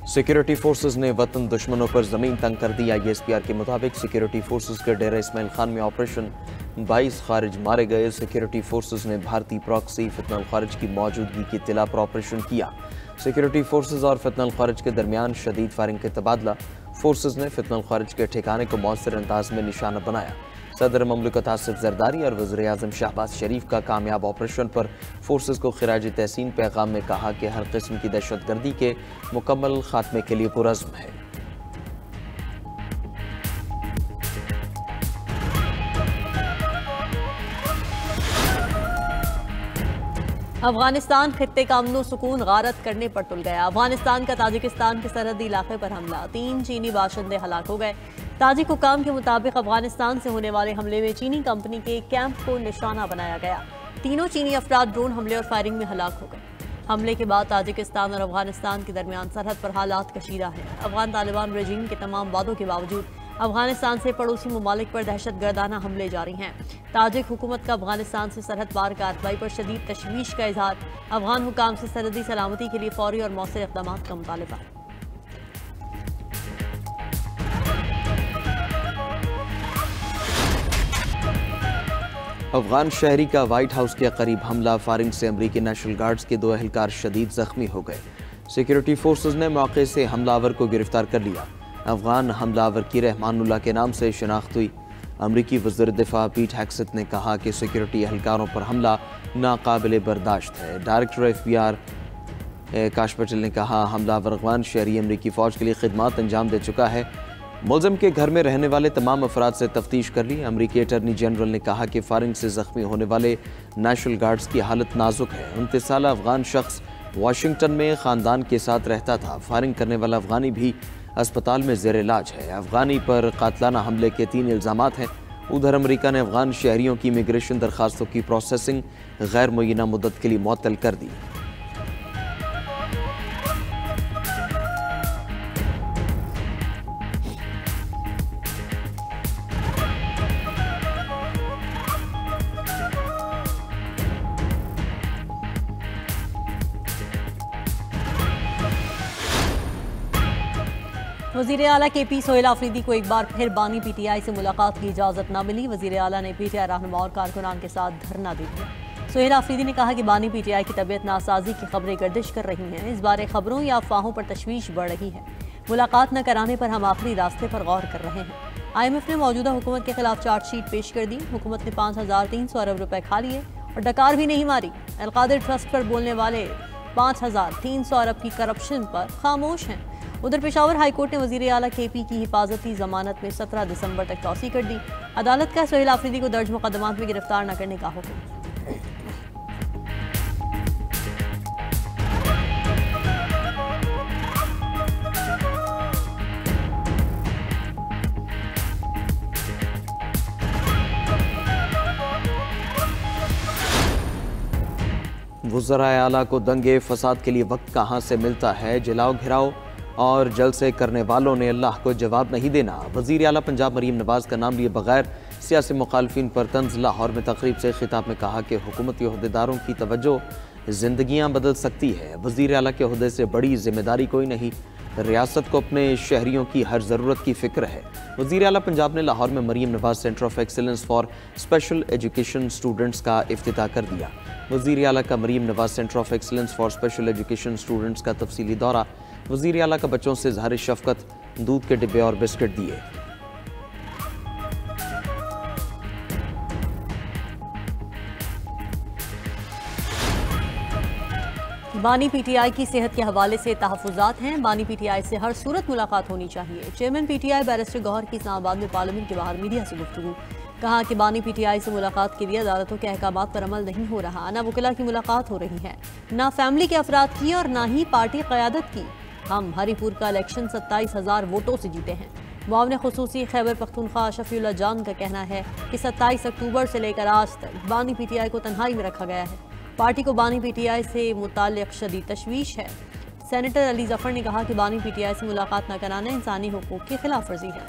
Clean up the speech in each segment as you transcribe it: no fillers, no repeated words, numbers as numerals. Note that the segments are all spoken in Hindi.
सिक्योरिटी फोर्सेज ने वतन दुश्मनों पर जमीन तंग कर दी। ISPR के मुताबिक सिक्योरिटी फोर्सेज के डेरा इस्माइल खान में ऑपरेशन 22 खारिज मारे गए। सिक्योरिटी फोर्सेज ने भारतीय प्रॉक्सी फितनल खारिज की मौजूदगी की इत्तला पर ऑपरेशन किया। सिक्योरिटी फोर्सेज और फितनल खारिज के दरमियान शदीद फायरिंग के तबादला। फोर्सेज ने फितनल खारिज के ठिकाने को मौसर अंदाज में निशाना बनाया। सदर ममलिकत आसिफ जरदारी और वज़ीर आज़म शहबाज शरीफ का कामयाब ऑपरेशन पर फोर्सेज को खिराज तहसीन पैगाम में कहा कि हर किस्म की दहशत गर्दी के मुकम्मल खात्मे के लिए पुरज़्म है। अफगानिस्तान खित्ते का अमन सुकून गारत करने पर तुल गया। अफगानिस्तान का ताजिकिस्तान के सरहदी इलाके पर हमला, 3 चीनी बाशिंदे हलाक हो गए। ताजिक हुकाम के मुताबिक अफगानिस्तान से होने वाले हमले में चीनी कंपनी के कैंप को निशाना बनाया गया। तीनों चीनी अफराद ड्रोन हमले और फायरिंग में हलाक हो गए। हमले के बाद ताजिकिस्तान और अफगानिस्तान के दरमियान सरहद पर हालात कशीदा है। अफगान तालिबान रजीम के तमाम वादों के बावजूद अफगानिस्तान से पड़ोसी ममालिक पर दहशत गर्दाना हमले जारी हैं। ताजिक हुकूमत का अफगानिस्तान से सरहद पार कार्रवाई पर शदीद तशवीश का इजहार। अफगान हुकाम से सरहदी सलामती के लिए फौरी और मौसर इक़दाम का मुतालबा। अफगान शहरी का व्हाइट हाउस के करीब हमला, फायरिंग से अमरीकी नेशनल गार्ड्स के 2 एहलकार शदीद जख्मी हो गए। सिक्योरिटी फोर्सेज ने मौके से हमलावर को गिरफ्तार कर लिया। अफगान हमलावर की रहमानुल्लाह के नाम से शनाख्त हुई। अमरीकी वज़ीर दिफा पीट हेक्सेथ ने कहा कि सिक्योरिटी एहलकारों पर हमला नाकाबिले बर्दाश्त है। डायरेक्टर FBI काश पटेल ने कहा हमलावर अफगान शहरी अमरीकी फ़ौज के लिए खिदमत अंजाम दे चुका है। मुलज़िम के घर में रहने वाले तमाम अफराद से तफ्तीश कर ली। अमरीकी अटॉर्नी जनरल ने कहा कि फायरिंग से जख्मी होने वाले नेशनल गार्ड्स की हालत नाजुक है। 29 साला अफगान शख्स वाशिंगटन में ख़ानदान के साथ रहता था। फायरिंग करने वाला अफगानी भी अस्पताल में ज़ेर इलाज है। अफगानी पर कातलाना हमले के 3 इल्ज़ामात हैं। उधर अमरीका ने अफगान शहरियों की इमिग्रेशन दरखास्तों की प्रोसेसिंग गैर मुय्यना मुद्दत के लिए मुअत्तल कर दी। वज़ीर आला KP सोहेल आफरीदी को एक बार फिर बानी PTI से मुलाकात की इजाज़त न मिली। वज़ीर आला ने PTI रहनुमा और कारकुनान के साथ धरना दे दिया। सोहेल आफरीदी ने कहा कि बानी PTI की तबीयत नासाजी की खबरें गर्दिश कर रही हैं। इस बारे खबरों या अफवाहों पर तशवीश बढ़ रही है। मुलाकात न कराने पर हम आखिरी रास्ते पर गौर कर रहे हैं। IMF ने मौजूदा हुकूमत के खिलाफ चार्जशीट पेश कर दी। हुकूमत ने 5300 अरब रुपए खा लिए और डकार भी नहीं मारी। अलकादिर ट्रस्ट पर बोलने वाले 5300 अरब की करप्शन पर खामोश हैं। उधर पेशावर हाईकोर्ट ने वज़ीर आला KP की हिफाजती जमानत में 17 दिसंबर तक तौसी कर दी। अदालत का सोहेल आफरीदी को दर्ज मुकदमात में गिरफ्तार न करने का हुक्म। वज़राए आला को दंगे फसाद के लिए वक्त कहाँ से मिलता है। जलाओ घिराओ और जलसे करने वालों ने अल्लाह को जवाब नहीं देना। वज़ीर आला पंजाब मरीम नवाज का नाम लिए बगैर सियासी मुखालफिन पर तंज। लाहौर में तकरीब से खिताब में कहा कि हुकूमती अहदेदारों की तवज्जो ज़िंदगियाँ बदल सकती है। वज़ीर आला के अहदे से बड़ी जिम्मेदारी कोई नहीं। रियासत को अपने शहरियों की हर ज़रूरत की फ़िक्र है। वज़ीर आला पंजाब ने लाहौर में Maryam Nawaz centre of excellence for special education students का इफ्तिताह कर दिया। वज़ीर आला का Maryam Nawaz centre of excellence for special education students का तफसीली दौरा। वज़ीर आला का बच्चों से इज़हार शफ़क़त, दूध के डिब्बे और बिस्किट दिए। बानी PTI की सेहत के हवाले से तहफ़्फ़ुज़ात हैं। बानी PTI से हर सूरत मुलाकात होनी चाहिए। चेयरमैन PTI बैरिस्टर गौहर की इस्लामाबाद में पार्लियामेंट के बाहर मीडिया से गुफ्तगू। कहा कि बानी PTI से मुलाकात के लिए अदालतों के अहकामात पर अमल नहीं हो रहा। ना वकिला की मुलाकात हो रही है, ना फैमिली के अफराद की और ना ही पार्टी क़यादत की। हम हरीपुर का इलेक्शन 27,000 वोटों से जीते हैं। मुआविन खुसूसी खैबर पख्तूनख्वा शफीउल्लाह जान का कहना है कि 27 अक्टूबर से लेकर आज तक बानी PTI को तन्हाई में रखा गया है। पार्टी को बानी PTI से मुताल्लिक़ शदीद तशवीश है। सेनेटर अली जफर ने कहा कि बानी PTI से मुलाकात न कराना इंसानी हुकूक की खिलाफ वर्जी है।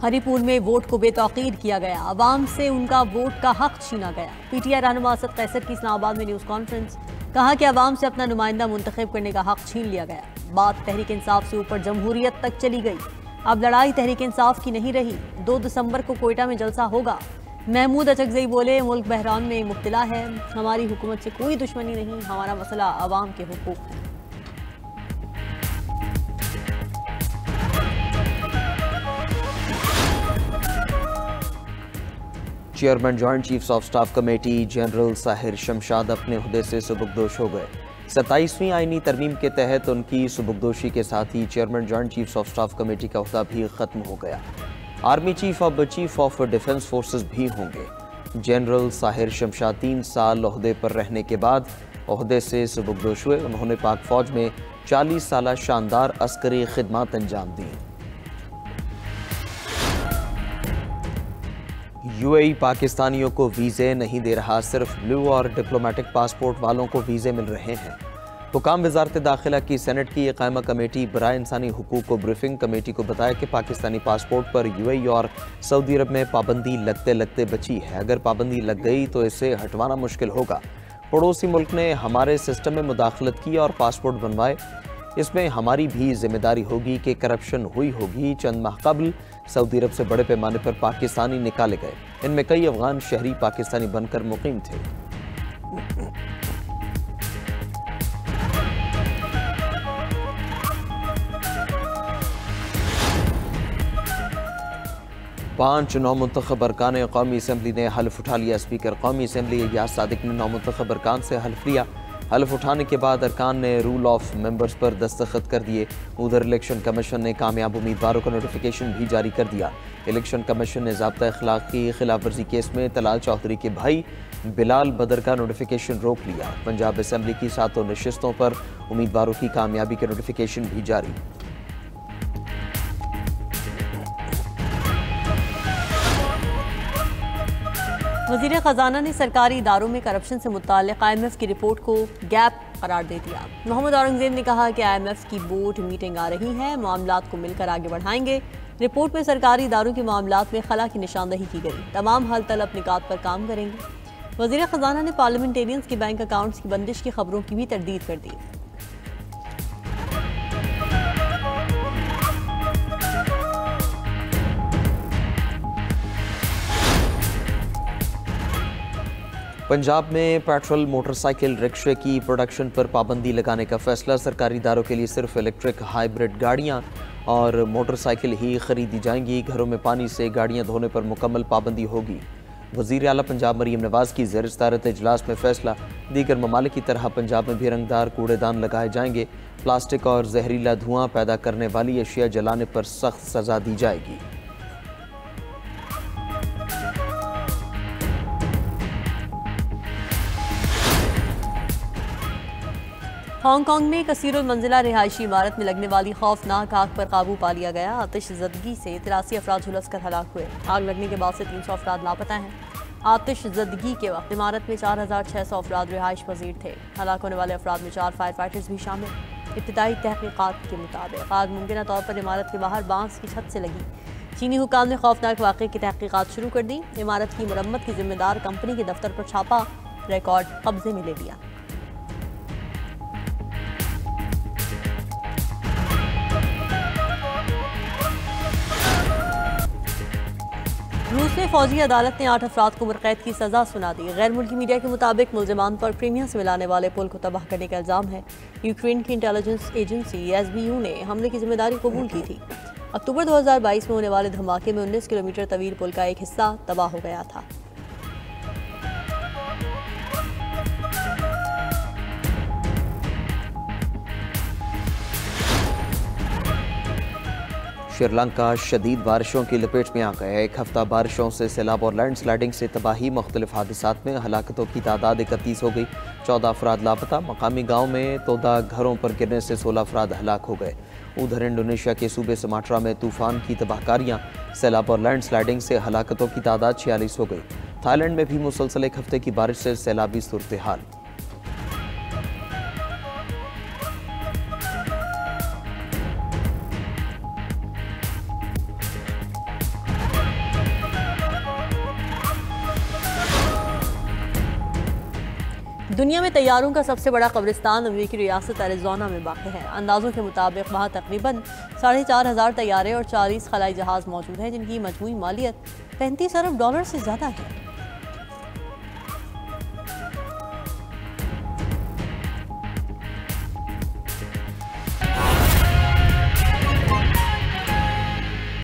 हरीपुर में वोट को बेतौकीर किया गया, अवाम से उनका वोट का हक छीना गया। पीटीआई रहनुमा असद कैसर की इस्लामाबाद में न्यूज़ कॉन्फ्रेंस, कहा कि अवाम से अपना नुमाइंदा मुंतखब करने का हक छीन लिया गया। बात तहरीक इंसाफ से ऊपर जमहूरियत तक चली गई। अब लड़ाई तहरीक इंसाफ की नहीं रही। 2 दिसंबर को कोयटा में जलसा होगा। महमूद अचकजई बोले, मुल्क बहरान में मुब्तला है, हमारी हुकूमत से कोई दुश्मनी नहीं, हमारा मसला अवाम के हुकूक है। Chairman joint chiefs of staff committee general Sahir Shamshad अपने हुदे से सुबुकदोश हो गए। 27वीं आईनी तरमीम के तहत उनकी सुबुकदोशी के साथ ही chairman joint chiefs of staff committee का ओहदा भी खत्म हो गया। आर्मी चीफ अब चीफ ऑफ डिफेंस फोर्सेस भी होंगे। जनरल साहिर शमशाद 3 साल ओहदे पर रहने के बाद ओहदे से सुबुकदोश हुए। उन्होंने पाक फौज में 40 साल शानदार अस्करी खिदमत अंजाम दी। यूएई पाकिस्तानियों को वीज़े नहीं दे रहा, सिर्फ ब्लू और डिप्लोमेटिक पासपोर्ट वालों को वीज़े मिल रहे हैं। हुकाम वजारत दाखिला की सेनेट की कायमा कमेटी बराए इंसानी हुकूक को ब्रीफिंग कमेटी को बताया कि पाकिस्तानी पासपोर्ट पर यूएई और सऊदी अरब में पाबंदी लगते लगते बची है। अगर पाबंदी लग गई तो इसे हटवाना मुश्किल होगा। पड़ोसी मुल्क ने हमारे सिस्टम में मुदाखलत की और पासपोर्ट बनवाए, इसमें हमारी भी जिम्मेदारी होगी कि करप्शन हुई होगी। चंद माह कबल सऊदी अरब से बड़े पैमाने पर पाकिस्तानी निकाले गए। इनमें कई अफगान शहरी पाकिस्तानी बनकर मुकीम थे। 5 नौमुंतखब अरकान कौमी असम्बली ने हल्फ उठा लिया। स्पीकर कौमी असम्बली एजाज सादिक ने नौमुंतखब अरकान से हल्फ लिया। हल्फ उठाने के बाद अरकान ने रूल ऑफ मेंबर्स पर दस्तखत कर दिए। उधर इलेक्शन कमीशन ने कामयाब उम्मीदवारों का नोटिफिकेशन भी जारी कर दिया। इलेक्शन कमीशन ने ज़ाब्ता अखलाक की खिलाफ वर्जी केस में तलाल चौधरी के भाई बिलाल बदर का नोटिफिकेशन रोक लिया। पंजाब असम्बली की 7 नशिस्तों पर उम्मीदवारों की कामयाबी के नोटिफिकेशन भी जारी। वज़ीर ख़जाना ने सरकारी इदारों में करप्शन से मुताल्लिक़ IMF की रिपोर्ट को गैप करार दे दिया। मोहम्मद औरंगज़ेब ने कहा कि IMF की बोर्ड मीटिंग आ रही है, मामलात को मिलकर आगे बढ़ाएंगे। रिपोर्ट में सरकारी इदारों के मामलात में खला की निशानदही की गई। तमाम हल तलब निकात पर काम करेंगे। वज़ीर ख़जाना ने पार्लियामेंटेरियंस के बैंक अकाउंट्स की बंदिश की खबरों की भी तरदीद कर दी। पंजाब में पेट्रोल मोटरसाइकिल रिक्शे की प्रोडक्शन पर पाबंदी लगाने का फैसला। सरकारी इदारों के लिए सिर्फ इलेक्ट्रिक हाइब्रिड गाड़ियां और मोटरसाइकिल ही खरीदी जाएंगी। घरों में पानी से गाड़ियां धोने पर मुकम्मल पाबंदी होगी। वज़ीर आला पंजाब मरीम नवाज की ज़ेर सदारत इजलास में फैसला। दीगर ममालिक की तरह पंजाब में भी रंगदार कूड़ेदान लगाए जाएंगे। प्लास्टिक और जहरीला धुआं पैदा करने वाली अशिया जलाने पर सख्त सजा दी जाएगी। हांगकांग में कसीरुल मंजिला रिहायशी इमारत में लगने वाली खौफनाक आग पर काबू पा लिया गया। आतिश ज़दगी से 83 अफराद झुलसकर हलाक हुए। आग लगने के बाद से 300 अफराद लापता हैं। आतिश ज़दगी के वक्त इमारत में 4600 अफराद रिहाइश पजीर थे। हलाक होने वाले अफराद में 4 फायर फाइटर्स भी शामिल। इब्तिदाई तहकीकात के मुताबिक आग मुमकिन तौर पर इमारत के बाहर बांस की छत से लगी। चीनी हुकाम ने खौफनाक वाक़े की तहकीकात शुरू कर दी। इमारत की मरम्मत की जिम्मेदार कंपनी के दफ्तर पर छापा, रिकॉर्ड कब्जे में ले लिया। रूस में फौजी अदालत ने 8 अफराद को उम्रकैद की सजा सुना दी। गैर मुल्की मीडिया के मुताबिक मुलजमान पर क्रीमिया से मिलाने वाले पुल को तबाह करने का इल्ज़ाम है। यूक्रेन की इंटेलिजेंस एजेंसी SBU ने हमले की जिम्मेदारी कबूल की थी। अक्टूबर 2022 में होने वाले धमाके में 19 किलोमीटर तवील पुल का एक हिस्सा तबाह हो गया था। श्रीलंका शदीद बारिशों की लपेट में आ गया। 1 हफ्ता बारिशों से सैलाब और लैंड स्लाइडिंग से तबाही। मुख्तलिफ हादसात में हलाकतों की तादाद 31 हो गई। 14 अफराद लापता। मकामी गाँव में तोदा घरों पर गिरने से 16 अफराद हलाक हो गए। उधर इंडोनेशिया के सूबे सुमात्रा में तूफान की तबाहकारियाँ, सैलाब और लैंड स्लाइडिंग से हलाकतों की तादाद 46 हो गई। थाईलैंड में भी मुसलसल 1 हफ्ते की बारिश से सैलाबी सूरत हाल। दुनिया में तैयारों का सबसे बड़ा कब्रिस्तान अमेरिकी रियासत एरिज़ोना में वाक़ है। अंदाज़ों के मुताबिक वहाँ तकरीबन 4,500 तैयारे और 40 खलाई जहाज़ मौजूद हैं, जिनकी मजमूई मालियत $35 अरब से ज़्यादा है।